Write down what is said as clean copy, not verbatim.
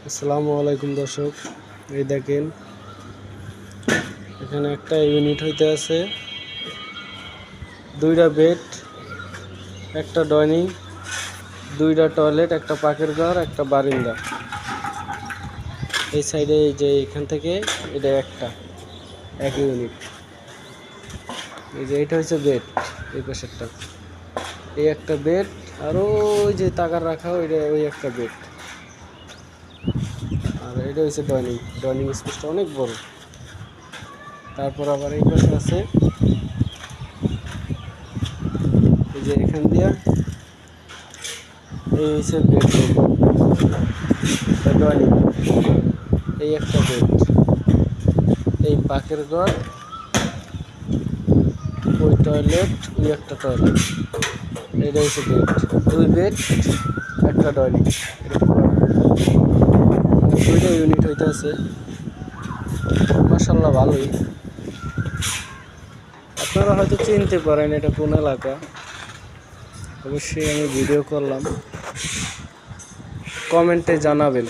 আসসালামু আলাইকুম দর্শক, এই দেখেন এখানে একটা ইউনিট হইতে আছে, দুইটা বেড, একটা ডাইনিং, দুইটা টয়লেট, একটা পাকের ঘর, একটা বারান্দা। এই সাইডে এই যে এখান থেকে এটা একটা এক ইউনিট। এই যে এটা হচ্ছে বেড, এই পাশেরটা এই একটা বেড, আর ওই যে তাকার রাখা ওই একটা বেড, আর এটা হচ্ছে ডাইনিং স্পেসটা অনেক বড়। তারপর আবার এই পাশে আছে এই যে এখান দিয়া এই হচ্ছে বেডরুম, ডাইনিং, এই একটা বেড, এই পাকের ঘর, ওই টয়লেট, ওই একটা টয়লেট, এটা হচ্ছে বেড, দুই বেড, একটা ডাইনিং। দুইটা ইউনিট হইতে আছে, মাশাআল্লাহ ভালোই। আপনারা হয়তো চিনতে পারেন এটা কোন এলাকা, অবশ্যই আমি ভিডিও করলাম, কমেন্টে জানাবেন।